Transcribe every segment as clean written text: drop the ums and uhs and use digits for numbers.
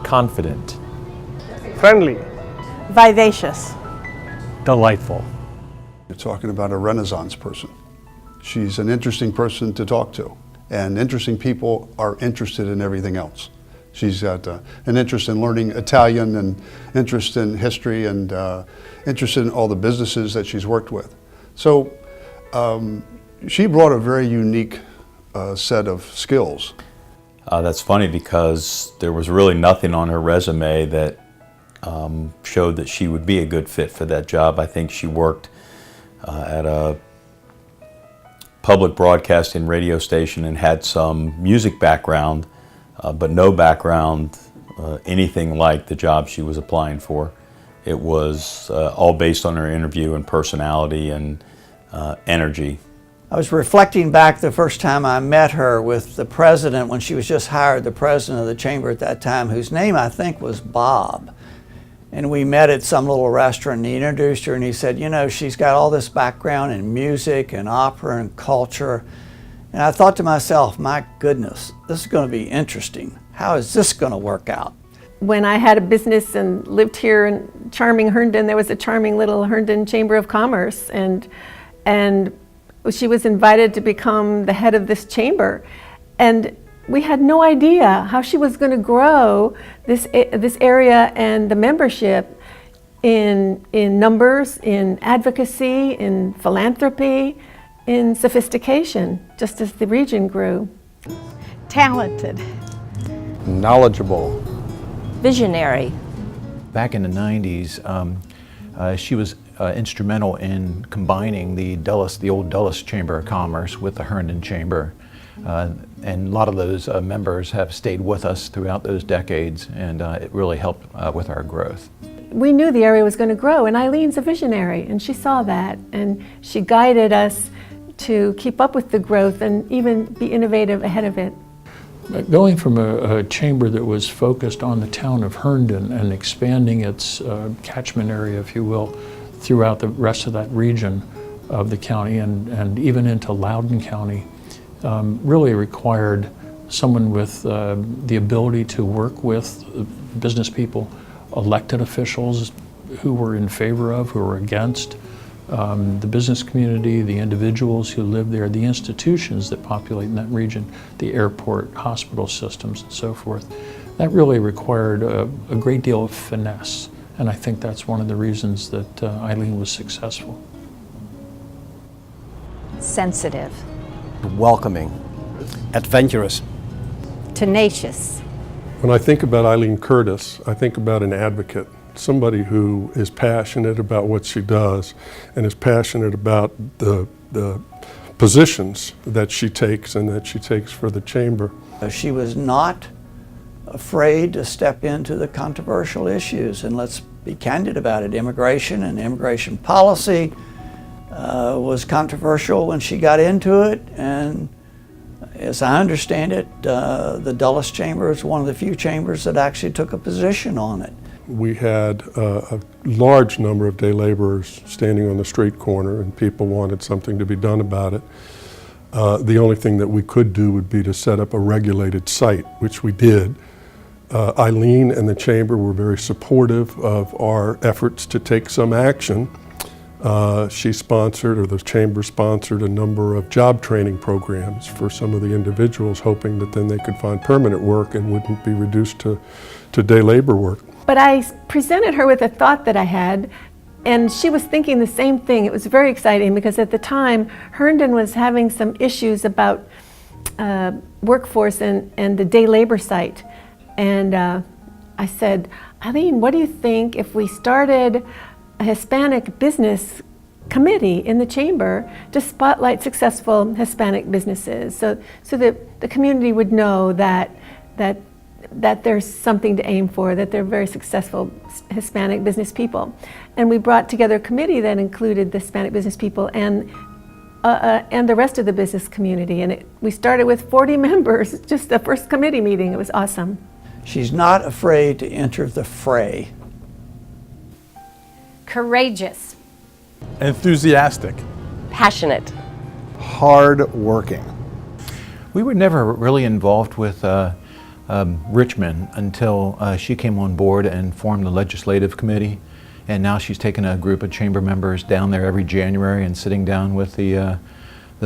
confident, friendly, vivacious, delightful. You're talking about a Renaissance person. She's an interesting person to talk to, and interesting people are interested in everything else. She's got an interest in learning Italian and interest in history and interested in all the businesses that she's worked with. So she brought a very unique set of skills. That's funny because there was really nothing on her resume that showed that she would be a good fit for that job. I think she worked at a public broadcasting radio station and had some music background, but no background anything like the job she was applying for. It was all based on her interview and personality and energy. I was reflecting back the first time I met her with the president when she was just hired, the president of the chamber at that time, whose name I think was Bob. And we met at some little restaurant and he introduced her and he said, you know, she's got all this background in music and opera and culture. And I thought to myself, my goodness, this is going to be interesting. How is this going to work out? When I had a business and lived here in charming Herndon, there was a charming little Herndon Chamber of Commerce, and she was invited to become the head of this chamber. And we had no idea how she was going to grow this area and the membership in numbers, in advocacy, in philanthropy, in sophistication, just as the region grew. Talented. knowledgeable, Visionary. Back in the 90s, she was instrumental in combining the old Dulles Chamber of Commerce with the Herndon Chamber. And a lot of those members have stayed with us throughout those decades, and it really helped with our growth. We knew the area was going to grow, and Eileen's a visionary, and she saw that, and she guided us to keep up with the growth and even be innovative ahead of it. Going from a chamber that was focused on the town of Herndon and expanding its catchment area, if you will, throughout the rest of that region of the county and even into Loudoun County, really required someone with the ability to work with business people, elected officials who were in favor of, who were against, the business community, the individuals who live there, the institutions that populate in that region, the airport, hospital systems, and so forth. That really required a great deal of finesse, and I think that's one of the reasons that Eileen was successful. Sensitive. welcoming, adventurous. Tenacious. When I think about Eileen Curtis, I think about an advocate, somebody who is passionate about what she does and is passionate about the positions that she takes and that she takes for the chamber. She was not afraid to step into the controversial issues, and let's be candid about it. Immigration and immigration policy was controversial when she got into it, and as I understand it, the Dulles Chamber is one of the few chambers that actually took a position on it. We had a large number of day laborers standing on the street corner, and people wanted something to be done about it. The only thing that we could do would be to set up a regulated site, which we did. Eileen and the chamber were very supportive of our efforts to take some action. She sponsored, or the chamber sponsored, a number of job training programs for some of the individuals, hoping that then they could find permanent work and wouldn't be reduced to day labor work. But I presented her with a thought that I had, and she was thinking the same thing. It was very exciting because at the time, Herndon was having some issues about workforce and the day labor site. And I said, Eileen, what do you think if we started a Hispanic business committee in the chamber to spotlight successful Hispanic businesses so that the community would know that there's something to aim for, that they're very successful Hispanic business people. And we brought together a committee that included the Hispanic business people and the rest of the business community. And we started with 40 members, just the first committee meeting. It was awesome. She's not afraid to enter the fray. Courageous. Enthusiastic. Passionate. Hard working. We were never really involved with Richmond until she came on board and formed the legislative committee. And now she's taken a group of chamber members down there every January and sitting down with the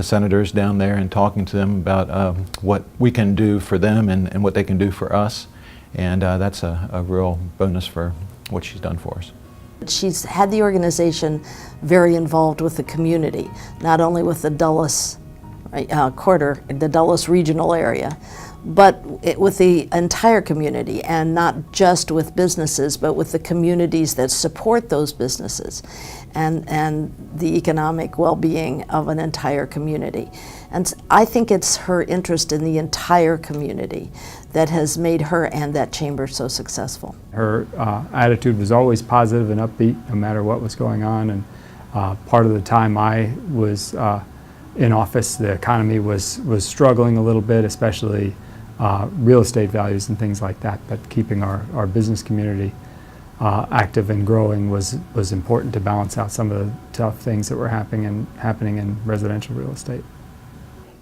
senators down there and talking to them about what we can do for them and what they can do for us. And that's a real bonus for what she's done for us. She's had the organization very involved with the community, not only with the Dulles quarter, the Dulles regional area, but with the entire community, and not just with businesses, but with the communities that support those businesses and the economic well-being of an entire community. And I think it's her interest in the entire community that has made her and that chamber so successful. Her attitude was always positive and upbeat no matter what was going on, and part of the time I was in office, the economy was struggling a little bit, especially real estate values and things like that, but keeping our business community active and growing was important to balance out some of the tough things that were happening in residential real estate.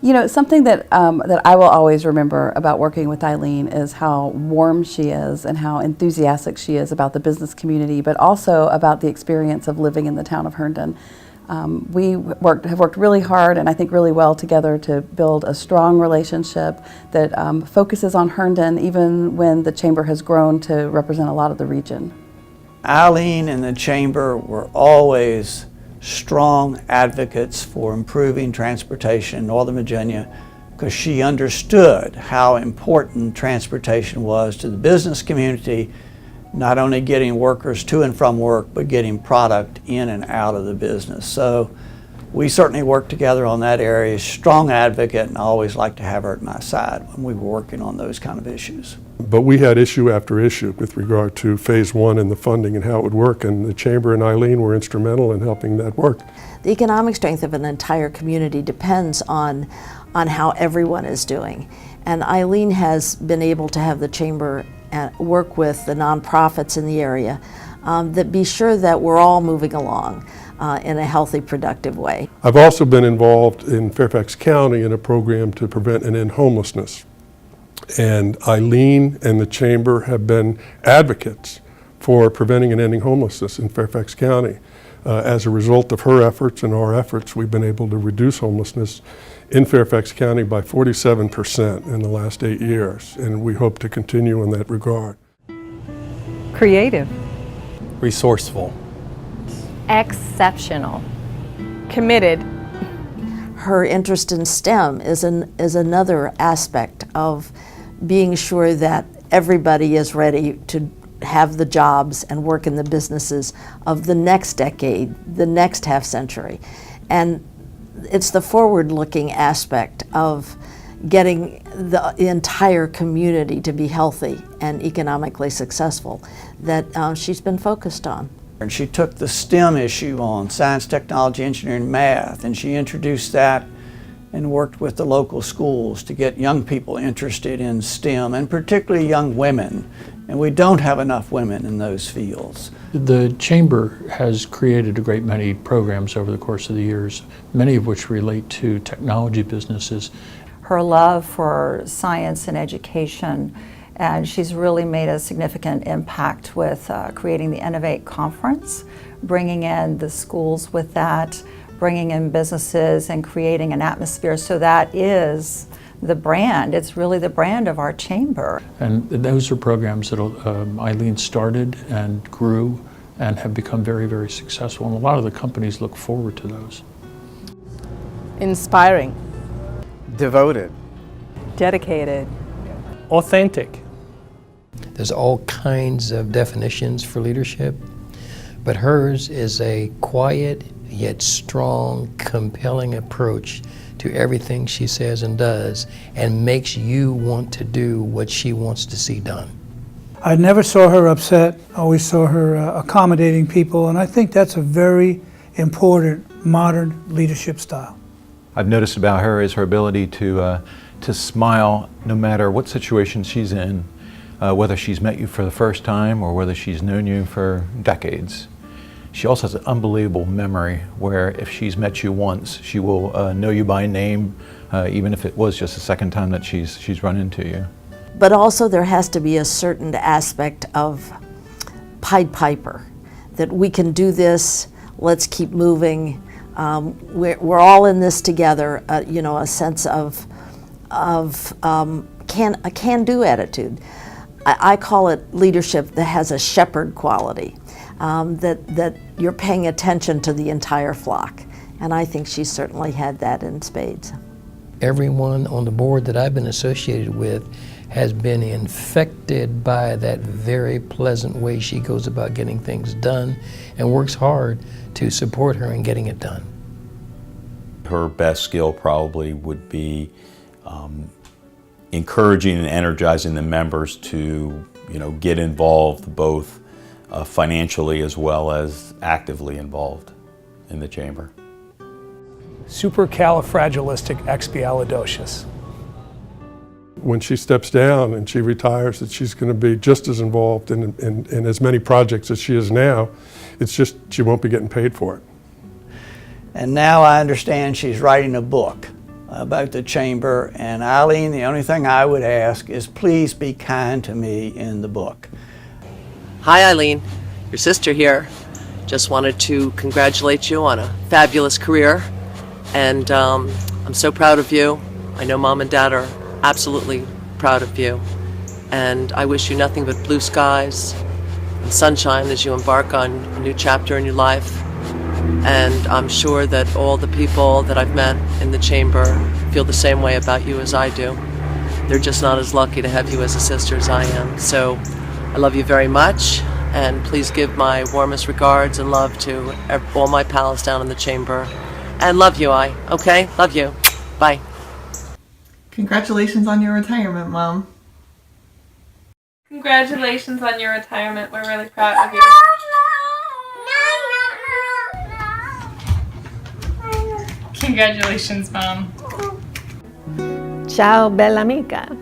You know, something that I will always remember about working with Eileen is how warm she is and how enthusiastic she is about the business community, but also about the experience of living in the town of Herndon. We have worked really hard and I think really well together to build a strong relationship that focuses on Herndon even when the chamber has grown to represent a lot of the region. Eileen and the chamber were always strong advocates for improving transportation in Northern Virginia because she understood how important transportation was to the business community, not only getting workers to and from work, but getting product in and out of the business. So we certainly worked together on that area. Strong advocate, and I always liked to have her at my side when we were working on those kind of issues. But we had issue after issue with regard to phase one and the funding and how it would work, and the chamber and Eileen were instrumental in helping that work. The economic strength of an entire community depends on how everyone is doing. And Eileen has been able to have the chamber work with the nonprofits in the area that be sure that we're all moving along in a healthy, productive way. I've also been involved in Fairfax County in a program to prevent and end homelessness. And Eileen and the chamber have been advocates for preventing and ending homelessness in Fairfax County. As a result of her efforts and our efforts, we've been able to reduce homelessness in Fairfax County by 47% in the last 8 years, and we hope to continue in that regard. Creative. Resourceful. Exceptional. Committed. Her interest in STEM is another aspect of being sure that everybody is ready to have the jobs and work in the businesses of the next decade, the next half century. And it's the forward-looking aspect of getting the entire community to be healthy and economically successful that she's been focused on. And she took the STEM issue on, science, technology, engineering, math, and she introduced that and worked with the local schools to get young people interested in STEM, and particularly young women. And we don't have enough women in those fields. The chamber has created a great many programs over the course of the years, many of which relate to technology businesses. Her love for science and education, and she's really made a significant impact with creating the Innovate Conference, bringing in the schools with that, bringing in businesses and creating an atmosphere. So that is the brand. It's really the brand of our chamber. And those are programs that Eileen started and grew and have become very, very successful. And a lot of the companies look forward to those. Inspiring. Devoted. Dedicated. Authentic. There's all kinds of definitions for leadership, but hers is a quiet yet strong, compelling approach to everything she says and does, and makes you want to do what she wants to see done. I never saw her upset. I always saw her accommodating people, and I think that's a very important modern leadership style. I've noticed about her is her ability to smile no matter what situation she's in, whether she's met you for the first time or whether she's known you for decades. She also has an unbelievable memory where if she's met you once, she will know you by name, even if it was just the second time that she's run into you. but also there has to be a certain aspect of Pied Piper, that we can do this, let's keep moving, we're all in this together, you know, a sense of a can-do attitude. I call it leadership that has a shepherd quality, that you're paying attention to the entire flock. And I think she certainly had that in spades. Everyone on the board that I've been associated with has been infected by that very pleasant way she goes about getting things done and works hard to support her in getting it done. Her best skill probably would be encouraging and energizing the members to, you know, get involved both financially as well as actively involved in the chamber. Supercalifragilisticexpialidocious. When she steps down and she retires, that she's going to be just as involved in as many projects as she is now. It's just she won't be getting paid for it. And now I understand she's writing a book about the chamber. And Eileen, the only thing I would ask is please be kind to me in the book. Hi Eileen, your sister here. Just wanted to congratulate you on a fabulous career. And I'm so proud of you. I know Mom and Dad are absolutely proud of you. And I wish you nothing but blue skies and sunshine as you embark on a new chapter in your life. And I'm sure that all the people that I've met in the chamber feel the same way about you as I do. They're just not as lucky to have you as a sister as I am. So I love you very much, and please give my warmest regards and love to all my pals down in the chamber. And love you, okay? Love you. Bye. Congratulations on your retirement, Mom. Congratulations on your retirement. We're really proud of you. Congratulations, Mom. Ciao, bella amica.